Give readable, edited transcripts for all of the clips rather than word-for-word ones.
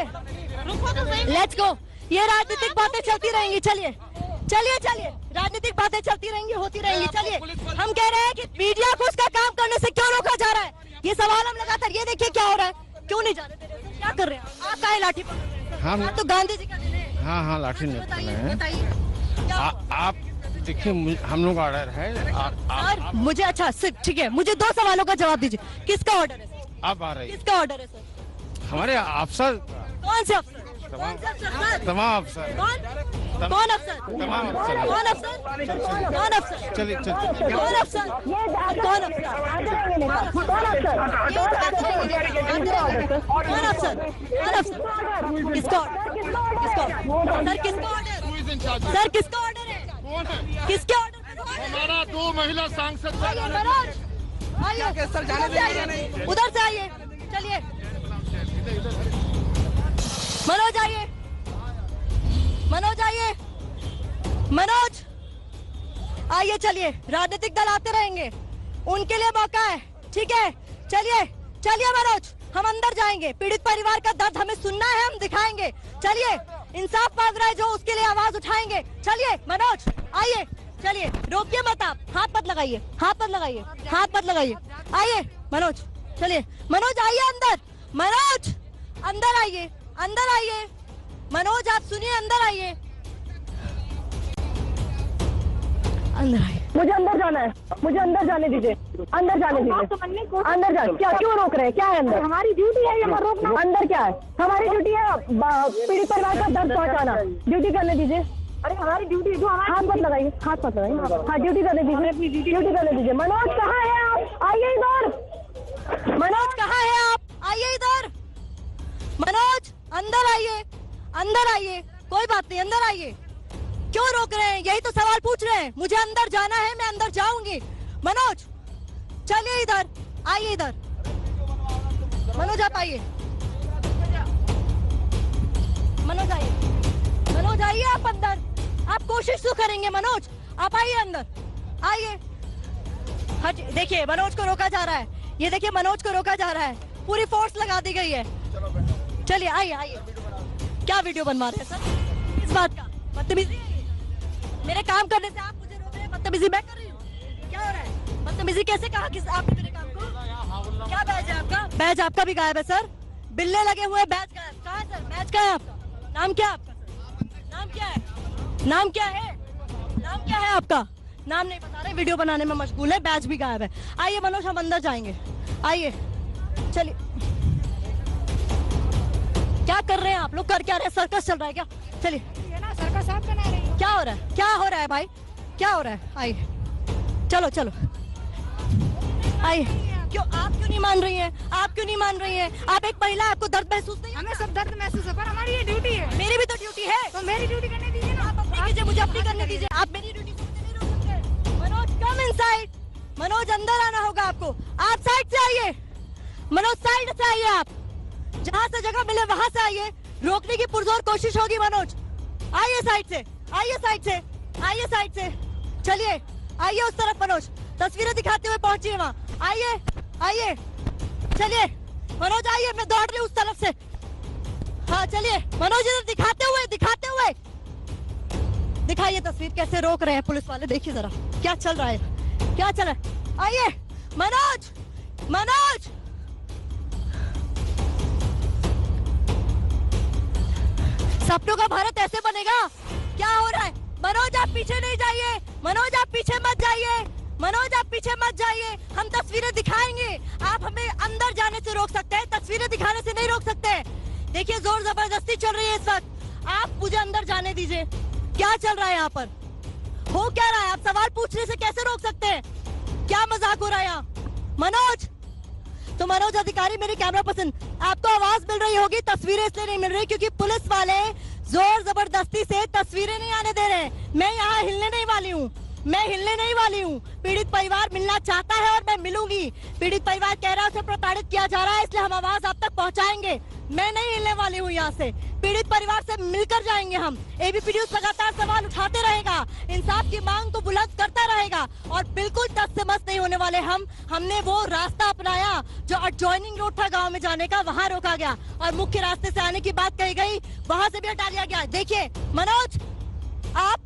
चलिए let's go. ये राजनीतिक बातें चलती रहेंगी, चलिए चलिए चलिए, राजनीतिक बातें चलती रहेंगी, होती रहेंगी। चलिए, हम कह रहे हैं कि मीडिया को उसका काम करने से क्यों रोका जा रहा है, ये सवाल हम लगातार। ये देखिए क्या हो रहा है, क्यों नहीं जाने दे रहे, क्या कर रहे हैं आप? काहे लाठी पकड़ रहे हैं? हम तो गांधी जी का दिन है। हाँ हाँ लाठी नहीं पकड़ रहे हैं। बताइए आप देखिए, हम लोग ऑर्डर है सर, मुझे अच्छा ठीक है, मुझे 2 सवालों का जवाब दीजिए। किसका ऑर्डर है सर? आप आ रहे हैं, किसका ऑर्डर है सर? हमारे अफसर, कौन से अफसर? तमाम कौन से अफसर? तमाम अफसर, कौन कौन अफसर? तमाम अफसर, कौन अफसर? कौन अफसर? चलिए कौन अफसर? कौन अफसर? कौन अफसर? कौन अफसर? किसका ऑर्डर? किसका सर? किसका ऑर्डर? सर किसका ऑर्डर है? किसके ऑर्डर? हमारा 2 महिला सांसद मनोज आइए, सर जाने देंगे नहीं, उधर से आइए, चलिए मनोज आइए, मनोज आइए, मनोज आइए, चलिए। राजनीतिक दल आते रहेंगे, उनके लिए मौका है, ठीक है? चलिए चलिए मनोज, हम अंदर जाएंगे, पीड़ित परिवार का दर्द हमें सुनना है, हम दिखाएंगे। चलिए, इंसाफ मांग रहा है जो, उसके लिए आवाज उठाएंगे। चलिए मनोज आइए, चलिए, रोकिए मत आप, हाथ मत लगाइए, हाथ मत लगाइए, हाथ मत लगाइए। आइए मनोज, चलिए मनोज आइए अंदर, मनोज अंदर आइए, अंदर आइए मनोज, आप सुनिए, अंदर आइए, अंदर आइए। मुझे अंदर जाना है, मुझे अंदर जाने दीजिए, अंदर जाने दीजिए, अंदर जाए। क्या क्यों रोक रहे हैं, क्या है अंदर? हमारी ड्यूटी है यहाँ रोकना। अंदर क्या है? हमारी ड्यूटी है पीड़ित परिवार का दर्द पहुँचाना, ड्यूटी करने दीजिए। अरे हमारी ड्यूटी जो, हाथ मत लगाइए, हाथ मत लगाइए, हाँ ड्यूटी करने दीजिए, ड्यूटी करने दीजिए। मनोज कहाँ है आप? आइए इधर। मनोज कहाँ है आप? आइए इधर, मनोज अंदर आइए, अंदर आइए, कोई बात नहीं, अंदर आइए। क्यों रोक रहे हैं? यही तो सवाल पूछ रहे हैं। मुझे अंदर जाना है, मैं अंदर जाऊंगी। मनोज चलिए इधर, आइए इधर, मनोज आप आइए, मनोज आइए, मनोज आइए आप अंदर, आप कोशिश तो करेंगे मनोज, आप आइए अंदर, आइए। देखिए मनोज को रोका जा रहा है, ये देखिए मनोज को रोका जा रहा है, पूरी फोर्स लगा दी गई है। चलिए आइए आइए। क्या वीडियो बनवा रहे हैं सर? इस बात का बदतमीजी है, मेरे काम करने से आप मुझे रोक रहे हैं, बदतमीजी मैं कर रही हूँ? क्या हो रहा है? बदतमीजी कैसे कहा किस आपने मेरे काम को? क्या बैज है आपका? बैज आपका भी गायब है सर, बिल्ले लगे हुए, बैज गायब। कहाँ है सर? बैज कहाँ है आपका? नाम क्या है आपका सर? नाम क्या है? नाम क्या है? नाम क्या है आपका? नाम नहीं बता रहे, वीडियो बनाने में मशगूल है, बैज भी गायब है। आइए मनोज, हम अंदर जाएंगे, आइए, चलिए। क्या कर रहे हैं आप लोग? कर क्या रहे हैं? सर्कस चल रहा है क्या? चलिए, सर्कस आप बना रहे हैं। क्या हो रहा है? क्या हो रहा है भाई? क्या हो रहा है? आइए, चलो चलो आइए। क्यों आप क्यों नहीं मान रही हैं? आप क्यों नहीं मान रही हैं? आप एक महिला, आपको दर्द महसूस नहीं? हमें सब दर्द महसूस है, पर हमारी ये ड्यूटी है। मेरी भी तो ड्यूटी है, तो मेरी ड्यूटी करने दीजिए ना। आप अपनी कीजिए, मुझे अपनी करने दीजिए। आप मेरी ड्यूटी को नहीं रोक सकते। मनोज कम इनसाइड, मनोज अंदर आना होगा आपको, आप साइड से आइए, मनोज साइड से आइए, आप जहाँ से जगह मिले वहां से आइए, रोकने की पुरजोर कोशिश होगी मनोज। आइए साइड से, आइए साइड से, आइए साइड से, चलिए आइए उस तरफ मनोज, तस्वीरें दिखाते हुए पहुंचिए वहाँ, आइए आइए, चलिए मनोज आइए, मैं दौड़ रही हूँ उस तरफ से। हाँ चलिए मनोज, इधर दिखाते हुए दिखाइए तस्वीर, कैसे रोक रहे हैं पुलिस वाले, देखिए जरा क्या चल रहा है, क्या चल रहा है। आइए मनोज, मनोज सपनों का भारत ऐसे बनेगा? क्या हो रहा है? मनोज आप पीछे नहीं जाइए, मनोज आप पीछे मत जाइए, मनोज आप पीछे मत जाइए, हम तस्वीरें दिखाएंगे। आप हमें अंदर जाने से रोक सकते हैं, तस्वीरें दिखाने से नहीं रोक सकते। देखिए जोर जबरदस्ती चल रही है इस वक्त, आप मुझे अंदर जाने दीजिए। क्या चल रहा है यहाँ पर? हो क्या रहा है? आप सवाल पूछने से कैसे रोक सकते हैं? क्या मजाक हो रहा है यहाँ? मनोज, तो मनोज अधिकारी, मेरी कैमरा पर्सन, आपको आवाज मिल रही होगी, तस्वीरें इसलिए नहीं मिल रही क्योंकि पुलिस वाले जोर जबरदस्ती से तस्वीरें नहीं आने दे रहे हैं। मैं यहाँ हिलने नहीं वाली हूँ, मैं हिलने नहीं वाली हूँ। पीड़ित परिवार मिलना चाहता है और मैं मिलूंगी। पीड़ित परिवार कह रहा है उसे प्रताड़ित किया जा रहा है, इसलिए हम आवाज आप तक पहुँचाएंगे। मैं नहीं हिलने वाली हूँ यहाँ से। पीड़ित परिवार से मिलकर जाएंगे हम। एबीपी न्यूज लगातार सवाल उठाते रहेगा, इंसाफ की मांग को बुलंद करता रहेगा और बिल्कुल टस से मस नहीं होने वाले हम। हमने वो रास्ता अपनाया जो एडजॉइनिंग रोड था गांव में जाने का, वहां रोका गया और मुख्य रास्ते से आने की बात कही गई, वहां से भी हटा लिया गया। देखिए मनोज, आप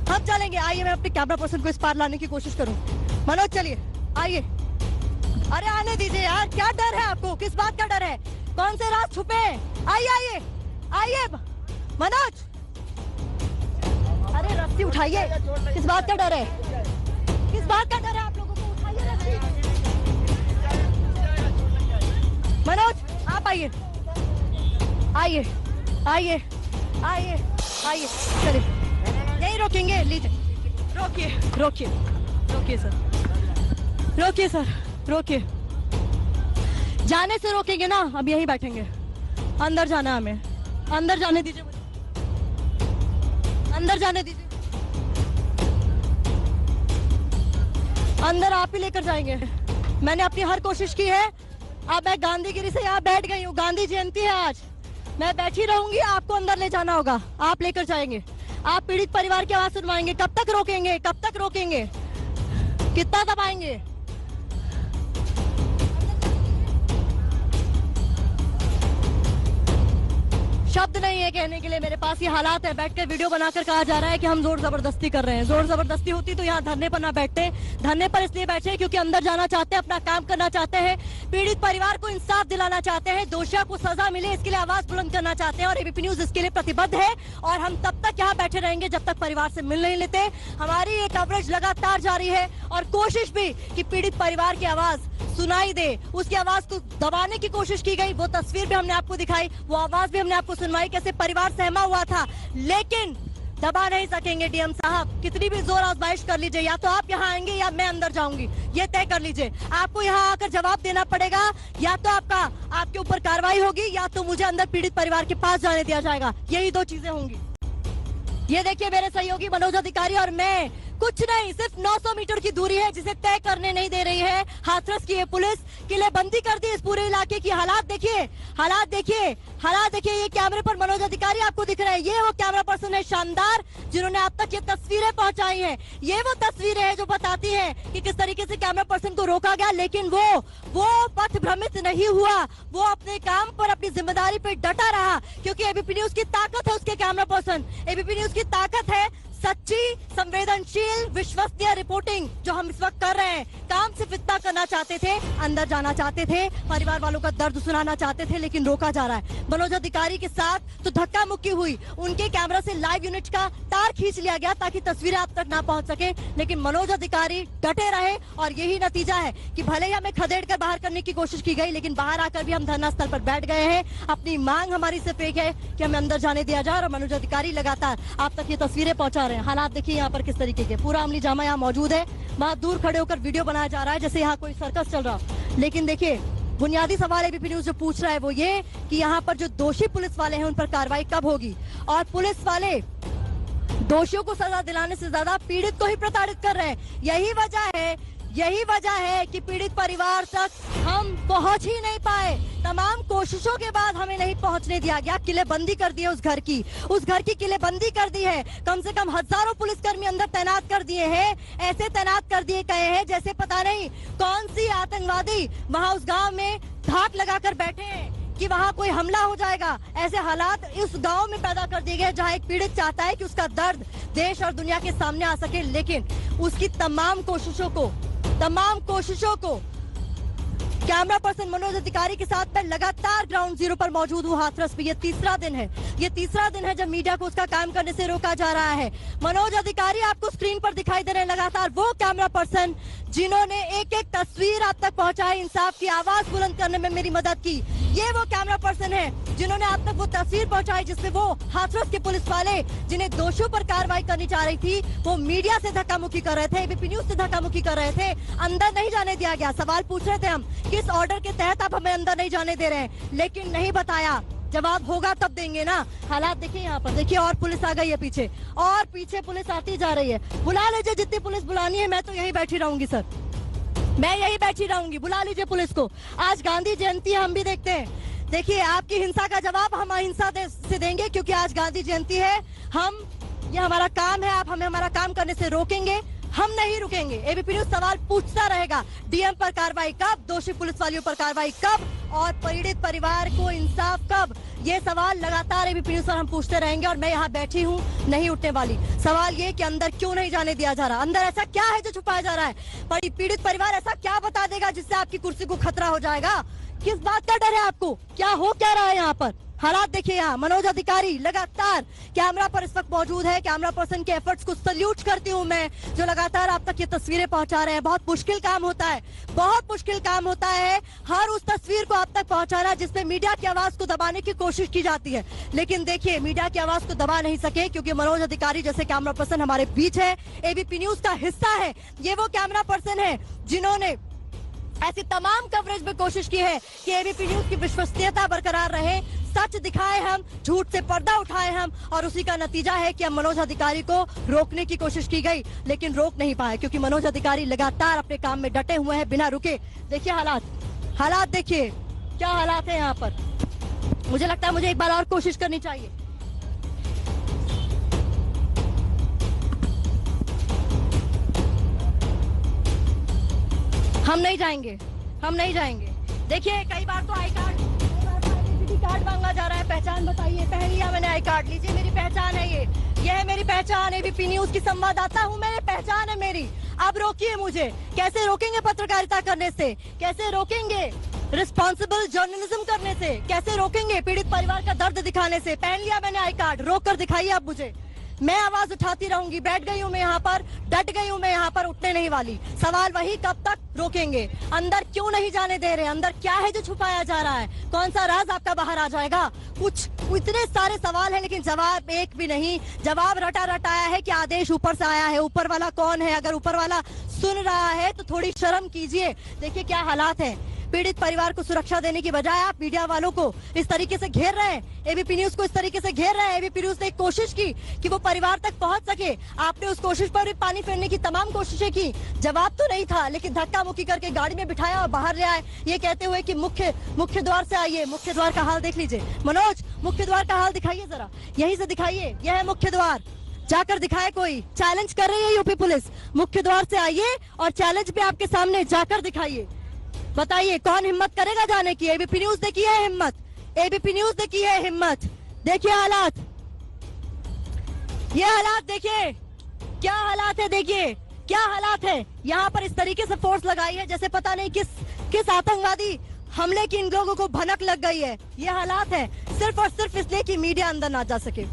हम चलेंगे। आइए, मैं अपने कैमरा पर्सन को इस पार लाने की कोशिश करूं। मनोज चलिए, आइए। अरे आने दीजिए यार, क्या डर है आपको? किस बात का डर है? कौन से राज छुपे हैं? आइए आइए आइए मनोज। अरे रस्सी उठाइए, किस बात का डर है? किस बात का डर है आप लोगों को? उठाइए रस्सी। मनोज आप आइए आइए आइए आइए आइए, चलिए यहीं रोकेंगे। लीजिए, रोकिए रोकिए रोकिए सर, रोकिए सर, रोकिए। जाने से रोकेंगे ना, अब यहीं बैठेंगे। अंदर जाना है हमें, अंदर जाने दीजिए मुझे, अंदर जाने दीजिए। अंदर आप ही लेकर जाएंगे। मैंने अपनी हर कोशिश की है। अब मैं गांधीगिरी से यहाँ बैठ गई हूँ, गांधी जयंती है आज, मैं बैठी रहूंगी। आपको अंदर ले जाना होगा, आप लेकर जाएंगे। आप पीड़ित परिवार की आवाज सुनवाएंगे। कब तक रोकेंगे? कब तक रोकेंगे? कितना दबाएंगे? शब्द नहीं है कहने के लिए मेरे पास। ये हालात है, बैठ कर वीडियो बनाकर कहा जा रहा है कि हम जोर जबरदस्ती कर रहे हैं। जोर जबरदस्ती होती तो यहाँ धरने पर ना बैठते। धरने पर इसलिए बैठे क्योंकि अंदर जाना चाहते हैं, अपना काम करना चाहते हैं, पीड़ित परिवार को इंसाफ दिलाना चाहते हैं, दोषियों को सजा मिले, इसके लिए आवाज बुलंद करना चाहते हैं। और एबीपी न्यूज इसके लिए प्रतिबद्ध है और हम तब तक यहाँ बैठे रहेंगे जब तक परिवार से मिल नहीं लेते। हमारी ये कवरेज लगातार जारी है और कोशिश भी कि पीड़ित परिवार की आवाज सुनाई दे, उसकी आवाज को दबाने की कोशिश की गई। वो तस्वीर भी हमने आपको दिखाई, वो आवाज भी हमने आपको सुनवाई, कैसे परिवार सहमा हुआ था, लेकिन दबा नहीं सकेंगे डीएम साहब। कितनी भी जोर आजमाइश कर लीजिए, या तो आप यहाँ आएंगे या मैं अंदर जाऊंगी, ये तय कर लीजिए। आपको यहाँ आकर जवाब देना पड़ेगा, या तो आपके ऊपर कार्रवाई होगी या तो मुझे अंदर पीड़ित परिवार के पास जाने दिया जाएगा। यही दो चीजें होंगी। ये देखिए मेरे सहयोगी मनोज अधिकारी और मैं, कुछ नहीं, सिर्फ 900 मीटर की दूरी है जिसे तय करने नहीं दे रही है हाथरस की ये पुलिस। किलेबंदी कर दी इस पूरे इलाके की। हालात देखिए, हालात देखिए, हालात देखिए। ये कैमरे पर मनोज अधिकारी आपको दिख रहे हैं, ये वो कैमरा पर्सन है शानदार जिन्होंने अब तक ये तस्वीरें पहुंचाई हैं। ये वो तस्वीरें हैं जो बताती हैं कि किस तरीके से कैमरा पर्सन को रोका गया, लेकिन वो पथ भ्रमित नहीं हुआ। वो अपने काम पर, अपनी जिम्मेदारी पर डटा रहा, क्योंकि एबीपी न्यूज की ताकत है उसके कैमरा पर्सन। एबीपी न्यूज की ताकत है सच्ची, संवेदनशील, विश्वसनीय रिपोर्टिंग जो हम इस वक्त कर रहे हैं। काम सिर्फ इतना करना चाहते थे, अंदर जाना चाहते थे, परिवार वालों का दर्द सुनाना चाहते थे, लेकिन रोका जा रहा है। मनोज अधिकारी के साथ तो धक्का मुक्की हुई, उनके कैमरा से लाइव यूनिट का तार खींच लिया गया ताकि तस्वीरें आप तक ना पहुंच सके, लेकिन मनोज अधिकारी डटे रहे और यही नतीजा है कि भले ही हमें खदेड़ कर बाहर करने की कोशिश की गई, लेकिन बाहर आकर भी हम धरना स्थल पर बैठ गए हैं। अपनी मांग हमारी सिर्फ एक है कि हमें अंदर जाने दिया जाए और मनोज अधिकारी लगातार आप तक ये तस्वीरें पहुंचा रहे हैं। हालात देखिए यहाँ पर किस तरीके के, पूरा अमली जामा यहाँ मौजूद है। वहाँ दूर खड़े होकर वीडियो बनाया जा रहा है जैसे यहाँ कोई सर्कस चल रहा। लेकिन देखिए बुनियादी सवाल एबीपी न्यूज जो पूछ रहा है वो ये कि यहाँ पर जो दोषी पुलिस वाले हैं उन पर कार्रवाई कब होगी, और पुलिस वाले दोषियों को सजा दिलाने से ज्यादा पीड़ित को ही प्रताड़ित कर रहे हैं। यही वजह है कि पीड़ित परिवार तक हम पहुंच ही नहीं पाए। तमाम कोशिशों के बाद हमें नहीं पहुंचने दिया गया। किलेबंदी कर दी है उस घर की किलेबंदी कर दी है। कम से कम हजारों पुलिसकर्मी अंदर तैनात कर दिए हैं, ऐसे तैनात कर दिए गए हैं जैसे पता नहीं कौन सी आतंकवादी वहां उस गांव में धाक लगाकर बैठे हैं कि वहां कोई हमला हो जाएगा। ऐसे हालात इस गांव में पैदा कर दिए गए जहां एक पीड़ित चाहता है कि उसका दर्द देश और दुनिया के सामने आ सके, लेकिन उसकी तमाम कोशिशों को कैमरा पर्सन मनोज अधिकारी के साथ मैं लगातार ग्राउंड जीरो पर मौजूद हूँ हाथरस में। ये तीसरा दिन है जब मीडिया को उसका काम करने से रोका जा रहा है। मनोज अधिकारी आपको स्क्रीन पर दिखाई दे रहे हैं लगातार, वो कैमरा पर्सन जिन्होंने एक एक तस्वीर आप तक पहुंचाई, इंसाफ की आवाज बुलंद करने में मेरी मदद की। ये वो कैमरा पर्सन है जिन्होंने आप तक वो तस्वीर पहुंचाई जिससे वो हाथरस के पुलिस वाले जिन्हें दोषियों पर कार्रवाई करनी चाह रही थी, वो मीडिया से धक्का मुक्की कर रहे थे, एबीपी न्यूज से धक्का मुक्की कर रहे थे। अंदर नहीं जाने दिया गया। सवाल पूछ रहे थे हम, किस ऑर्डर के तहत आप हमें अंदर नहीं जाने दे रहे हैं, लेकिन नहीं बताया। जवाब होगा तब देंगे ना। हालात देखिए यहाँ पर, देखिए और पुलिस आ गई है पीछे, और पीछे पुलिस आती जा रही है। बुला लीजिए जितनी पुलिस बुलानी है, मैं तो यही बैठी रहूंगी सर। मैं यही बैठी रहूंगी, बुला लीजिए पुलिस को। आज गांधी जयंती है, हम भी देखते हैं। देखिए, आपकी हिंसा का जवाब हम अहिंसा से देंगे, क्योंकि आज गांधी जयंती है। ये हमारा काम है, आप हमें हमारा काम करने से रोकेंगे, हम नहीं रुकेंगे। एबीपी न्यूज सवाल पूछता रहेगा, डीएम पर कार्रवाई कब, दोषी पुलिस वालियों पर कार्रवाई कब और पीड़ित परिवार को इंसाफ कब। ये सवाल लगातार एबीपी न्यूज पर हम पूछते रहेंगे और मैं यहाँ बैठी हूँ, नहीं उठने वाली। सवाल ये कि अंदर क्यों नहीं जाने दिया जा रहा, अंदर ऐसा क्या है जो छुपाया जा रहा है। पीड़ित परिवार ऐसा क्या बता देगा जिससे आपकी कुर्सी को खतरा हो जाएगा। किस बात का डर है आपको, क्या हो क्या रहा है यहाँ पर। हालात देखिए, यहाँ मनोज अधिकारी लगातार कैमरा पर इस वक्त मौजूद है। कैमरा पर्सन के एफर्ट्स को सल्यूट करती हूँ मैं, जो लगातार आप तक ये तस्वीरें पहुंचा रहे हैं। बहुत मुश्किल काम होता है, बहुत मुश्किल काम होता है हर उस तस्वीर को आप तक पहुंचाना जिसमें मीडिया की आवाज को दबाने की कोशिश की जाती है। लेकिन देखिए, मीडिया की आवाज को दबा नहीं सके, क्योंकि मनोज अधिकारी जैसे कैमरा पर्सन हमारे बीच है, एबीपी न्यूज का हिस्सा है। ये वो कैमरा पर्सन है जिन्होंने ऐसी तमाम कवरेज में कोशिश की है कि एबीपी न्यूज की विश्वसनीयता बरकरार रहे, सच दिखाए हम, झूठ से पर्दा उठाए हम, और उसी का नतीजा है कि हम मनोज अधिकारी को रोकने की कोशिश की गई, लेकिन रोक नहीं पाए, क्योंकि मनोज अधिकारी लगातार अपने काम में डटे हुए हैं बिना रुके। देखिए हालात देखिए, क्या हालात है यहाँ पर। मुझे लगता है मुझे एक बार और कोशिश करनी चाहिए। हम नहीं जाएंगे। देखिए, कई बार तो आई कार्ड मांगा जा रहा है, पहचान बताइए। पहन लिया मैंने आई कार्ड, लीजिए मेरी पहचान है, ये है मेरी पहचान। एबीपी न्यूज की संवाददाता हूँ मैं, पहचान है मेरी। अब रोकिए मुझे। कैसे रोकेंगे पत्रकारिता करने से, कैसे रोकेंगे रिस्पॉन्सिबल जर्नलिज्म करने से, कैसे रोकेंगे पीड़ित परिवार का दर्द दिखाने से। पहन लिया मैंने आई कार्ड, रोक कर दिखाइए अब मुझे। मैं आवाज उठाती रहूंगी, बैठ गई हूँ मैं यहाँ पर, डट गई हूँ मैं यहाँ पर, उठने नहीं वाली। सवाल वही, कब तक रोकेंगे। अंदर क्यों नहीं जाने दे रहे, अंदर क्या है जो छुपाया जा रहा है, कौन सा राज आपका बाहर आ जाएगा। कुछ इतने सारे सवाल हैं, लेकिन जवाब एक भी नहीं। जवाब रटा रटाया है कि आदेश ऊपर से आया है। ऊपर वाला कौन है? अगर ऊपर वाला सुन रहा है तो थोड़ी शर्म कीजिए। देखिए क्या हालात है। पीड़ित परिवार को सुरक्षा देने की बजाय आप मीडिया वालों को इस तरीके से घेर रहे हैं, एबीपी न्यूज को इस तरीके से घेर रहे हैं। एबीपी न्यूज ने एक कोशिश की कि वो परिवार तक पहुंच सके, आपने उस कोशिश पर भी पानी फेरने की तमाम कोशिशें की, जवाब तो नहीं था, लेकिन धक्का मुक्की करके गाड़ी में बिठाया और बाहर ले आए, ये कहते हुए कि मुख्य द्वार से आइए। मुख्य द्वार का हाल देख लीजिए मनोज, मुख्य द्वार का हाल दिखाइए जरा, यहीं से दिखाइए। यह है मुख्य द्वार, जाकर दिखाए। कोई चैलेंज कर रही है यूपी पुलिस, मुख्य द्वार से आइए और चैलेंज भी आपके सामने, जाकर दिखाइए। बताइए कौन हिम्मत करेगा जाने की। एबीपी न्यूज ने की है हिम्मत, एबीपी न्यूज ने की है हिम्मत। देखिए हालात, ये हालात देखिए, क्या हालात है, देखिए क्या हालात है। यहाँ पर इस तरीके से फोर्स लगाई है जैसे पता नहीं किस आतंकवादी हमले की इन लोगों को भनक लग गई है। ये हालात है सिर्फ और सिर्फ इसलिए कि मीडिया अंदर ना जा सके।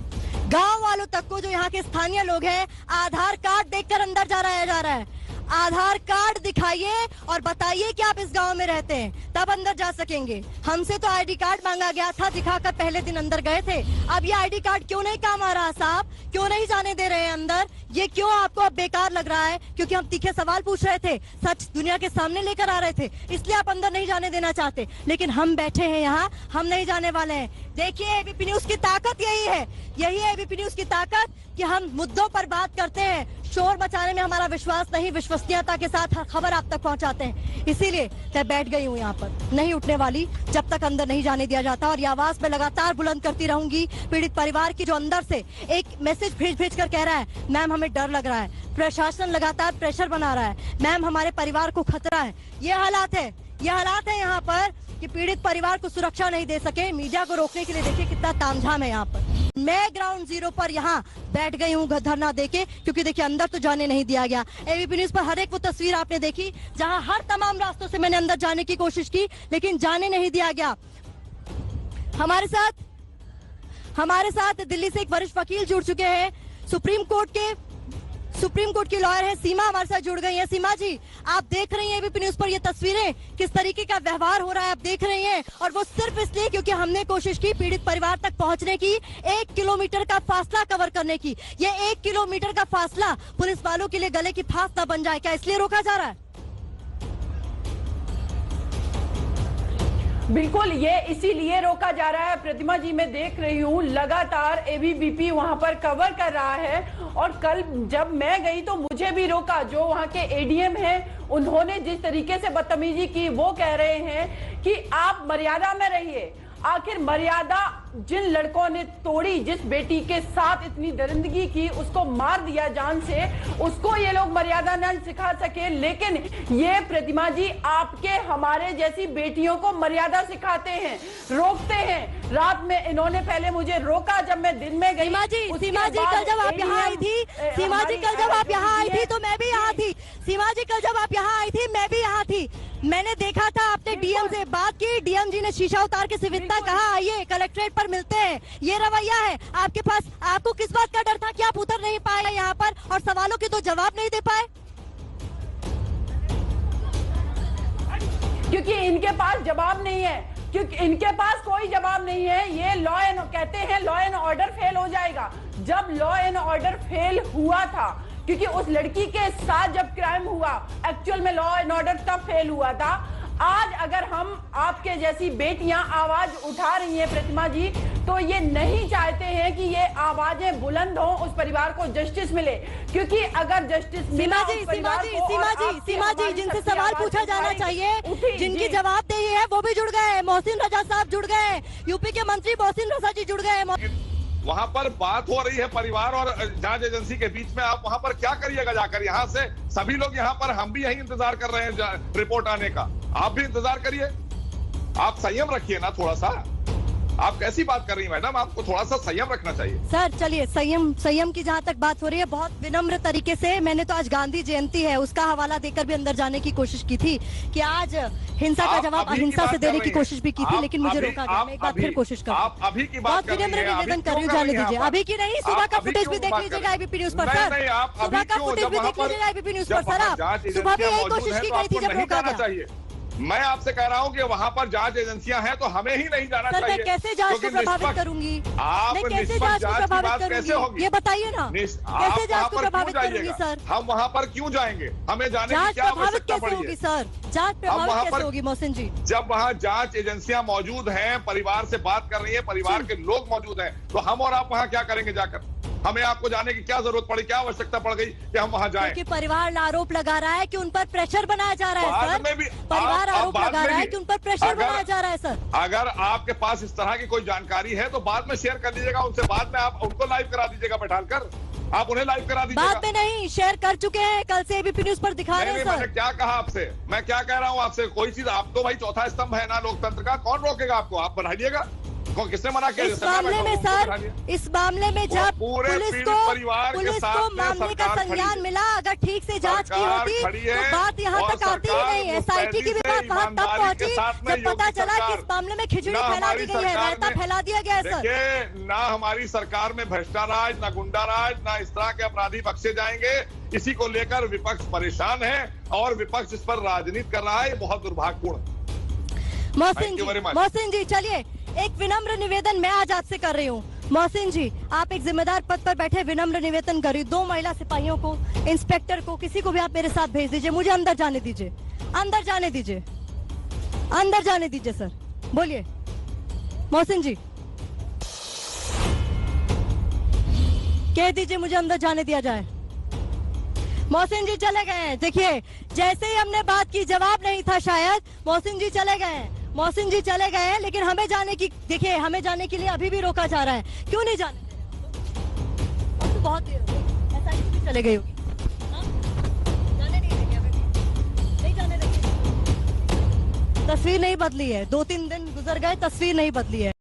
गांव वालों तक को, जो यहाँ के स्थानीय लोग हैं, आधार कार्ड देखकर अंदर जा रहा है। आधार कार्ड दिखाइए और बताइए कि आप इस गांव में रहते हैं, तब अंदर जा सकेंगे। हमसे तो आईडी कार्ड मांगा गया था, दिखाकर पहले दिन अंदर गए थे। अब ये आईडी कार्ड क्यों नहीं काम आ रहा साहब, क्यों नहीं जाने दे रहे हैं अंदर? ये क्यों आपको अब बेकार लग रहा है? क्योंकि हम तीखे सवाल पूछ रहे थे, सच दुनिया के सामने लेकर आ रहे थे, इसलिए आप अंदर नहीं जाने देना चाहते। लेकिन हम बैठे हैं यहाँ, हम नहीं जाने वाले हैं। देखिए एबीपी न्यूज की ताकत यही है, यही है एबीपी न्यूज की ताकत कि हम मुद्दों पर बात करते हैं। शोर मचाने में हमारा विश्वास नहीं, विश्वसनीयता के साथ हर खबर आप तक पहुंचाते हैं। इसीलिए मैं बैठ गई हूँ यहाँ पर, नहीं उठने वाली जब तक अंदर नहीं जाने दिया जाता। और ये आवाज मैं लगातार बुलंद करती रहूंगी पीड़ित परिवार की, जो अंदर से एक मैसेज भेज कर कह रहा है, मैम हमें डर लग रहा है, प्रशासन लगातार प्रेशर बना रहा है, मैम हमारे परिवार को खतरा है। ये हालात है, ये हालात है यहाँ पर कि पीड़ित परिवार को सुरक्षा नहीं दे सके। मीडिया को रोकने के लिए देखिए कितना तामझाम है यहाँ पर। मैं ग्राउंड जीरो पर यहाँ बैठ गई हूँ धरना देके, क्योंकि देखिए अंदर तो जाने नहीं दिया गया। एबीपी न्यूज पर हर एक वो तस्वीर आपने देखी जहाँ हर तमाम रास्तों से मैंने अंदर जाने की कोशिश की, लेकिन जाने नहीं दिया गया। हमारे साथ दिल्ली से एक वरिष्ठ वकील जुड़ चुके हैं, सुप्रीम कोर्ट की लॉयर है सीमा, हमारे साथ जुड़ गई हैं। सीमा जी, आप देख रही हैं एबीपी न्यूज पर ये तस्वीरें, किस तरीके का व्यवहार हो रहा है आप देख रही हैं, और वो सिर्फ इसलिए क्योंकि हमने कोशिश की पीड़ित परिवार तक पहुंचने की, 1 किलोमीटर का फासला कवर करने की। ये 1 किलोमीटर का फासला पुलिस वालों के लिए गले की फांस न बन जाए, क्या इसलिए रोका जा रहा है? बिल्कुल, ये इसीलिए रोका जा रहा है। प्रतिमा जी, मैं देख रही हूँ लगातार एबीवीपी वहां पर कवर कर रहा है, और कल जब मैं गई तो मुझे भी रोका। जो वहां के एडीएम हैं, उन्होंने जिस तरीके से बदतमीजी की, वो कह रहे हैं कि आप मर्यादा में रहिए। आखिर मर्यादा जिन लड़कों ने तोड़ी, जिस बेटी के साथ इतनी दरिंदगी की, उसको मार दिया जान से, उसको ये लोग मर्यादा न सिखा सके, लेकिन ये प्रतिमा जी आपके हमारे जैसी बेटियों को मर्यादा सिखाते हैं, रोकते हैं। रात में इन्होंने पहले मुझे रोका जब मैं दिन में गई। सीमा जी कल जब आप यहाँ आई थी, सीमा जी कल जब आप यहाँ आई थी तो मैं भी यहाँ थी। सीमा जी कल जब आप यहाँ आई थी मैं भी यहाँ थी। मैंने देखा था आपने डीएम से बात की, डीएम जी ने शीशा उतार के सिविकता कहा आइए कलेक्ट्रेट पर मिलते हैं। ये रवैया है आपके पास। आपको किस बात का डर था कि आप उतर नहीं पाए यहाँ पर और सवालों के तो जवाब नहीं दे पाए? क्योंकि इनके पास जवाब नहीं है, क्योंकि इनके पास कोई जवाब नहीं है। ये लॉ एंड कहते हैं लॉ एंड ऑर्डर फेल हो जाएगा। जब लॉ एंड ऑर्डर फेल हुआ था, क्योंकि उस लड़की के साथ जब क्राइम हुआ, एक्चुअल में लॉ एंड ऑर्डर तब फेल हुआ था। आज अगर हम आपके जैसी बेटियां आवाज उठा रही हैं प्रतिमा जी, तो ये नहीं चाहते हैं कि ये आवाजें बुलंद हों, उस परिवार को जस्टिस मिले। क्योंकि अगर जस्टिस मिला सीमा जी जिनसे सवाल पूछा जाना चाहिए, जिनकी जवाबदेही है वो भी जुड़ गए। मोहसिन रजा साहब जुड़ गए, यूपी के मंत्री मोहसिन रजा जी जुड़ गए। वहाँ पर बात हो रही है परिवार और जांच एजेंसी के बीच में। आप वहाँ पर क्या करिएगा जाकर? यहाँ से सभी लोग यहाँ पर, हम भी यही इंतजार कर रहे हैं रिपोर्ट आने का। आप भी इंतजार करिए, आप संयम रखिए ना थोड़ा सा। आप कैसी बात कर रही हैं मैडम? आपको थोड़ा सा संयम रखना चाहिए। सर चलिए, संयम की जहाँ तक बात हो रही है, बहुत विनम्र तरीके से मैंने तो आज गांधी जयंती है उसका हवाला देकर भी अंदर जाने की कोशिश की थी कि आज हिंसा का जवाब अहिंसा से देने की कोशिश भी की थी, लेकिन मुझे रोका गया। मैं एक बार फिर कोशिश कर, आप अभी की बात बहुत विनम्र निवेदन कर रही हूँ, जाने दीजिए। अभी की नहीं, सुबह का फुटेज भी देख लीजिएगा आईबीपी न्यूज पर सर। सुबह का फुटेज भी देख लीजिएगा आईबीपी न्यूज पर सर। आप सुबह भी यही कोशिश की गई थी जब रोका गया। मैं आपसे कह रहा हूं कि वहां पर जांच एजेंसियां हैं तो हमें ही नहीं जाना चाहिए। मैं कैसे जांच को प्रभावित करूंगी? मैं कैसे जांच को प्रभावित करूंगी? ये बताइए ना, कैसे जांच को प्रभावित करूंगी सर? हम वहां पर क्यों जाएंगे? हमें जाने की क्या आवश्यकता पड़ी है? सर जांच प्रभावित कैसे होगी मोहसिन जी? जब वहाँ जांच एजेंसियां मौजूद हैं, परिवार से बात कर रही है, परिवार के लोग मौजूद हैं, तो हम और आप वहाँ क्या करेंगे जाकर? हमें आपको जाने की क्या जरूरत पड़ी, क्या आवश्यकता पड़ गई कि हम वहां जाएं? क्योंकि परिवार आरोप लगा रहा है कि उन पर प्रेशर बनाया जा रहा है सर। परिवार आरोप लगा रहा है कि उन पर प्रेशर बनाया जा रहा है सर। अगर आपके पास इस तरह की कोई जानकारी है तो बाद में शेयर कर दीजिएगा उनसे, बाद में आप उनको लाइव करा दीजिएगा बैठाकर, आप उन्हें लाइव करा दीजिएगा। बाद में नहीं, शेयर कर चुके हैं, कल से एबीपी न्यूज पर दिखा रहे हैं सर। मैंने क्या कहा आपसे? मैं क्या कह रहा हूँ आपसे? कोई चीज, आप तो भाई चौथा स्तंभ है ना लोकतंत्र का, कौन रोकेगा आपको? आप बढ़ाइएगा। किसने मना किया? इस मामले में सर, इस मामले में जब पुलिस को मामले का संज्ञान मिला, अगर ठीक से जांच की होती तो बात यहाँ तक आती ही नहीं। एसआईटी की भी बात वहाँ तब पहुँची जब पता चला कि इस मामले में खिचड़ी फैला दी गई है, रायता फैला दिया गया है सर। ना हमारी सरकार में भ्रष्टाराज, ना गुंडाराज, ना इस तरह के अपराधी बख्शे जाएंगे। इसी को लेकर विपक्ष परेशान है और विपक्ष इस पर राजनीति कर रहा है, ये बहुत दुर्भाग्यपूर्ण। मोहसिन जी चलिए, एक विनम्र निवेदन मैं आज आपसे कर रही हूँ। मोहसिन जी, आप एक जिम्मेदार पद पर बैठे, विनम्र निवेदन कर रही हूँ। 2 महिला सिपाहियों को, इंस्पेक्टर को, किसी को भी आप मेरे साथ भेज दीजिए, मुझे अंदर जाने दीजिए, अंदर जाने दीजिए, अंदर जाने दीजिए सर। बोलिए मोहसिन जी, कह दीजिए मुझे अंदर जाने दिया जाए। मोहसिन जी चले गए हैं। देखिए, जैसे ही हमने बात की जवाब नहीं था शायद, मोहसिन जी चले गए हैं। मोहसिन जी चले गए हैं, लेकिन हमें जाने की, देखिए हमें जाने के लिए अभी भी रोका जा रहा है। क्यों नहीं जाने दे रहे? अब तो बहुत देर हो गई, एसआईटी भी चले गई होगी। जाने नहीं देंगे, अभी नहीं जाने देंगे। तस्वीर नहीं बदली है, 2-3 दिन गुजर गए, तस्वीर नहीं बदली है।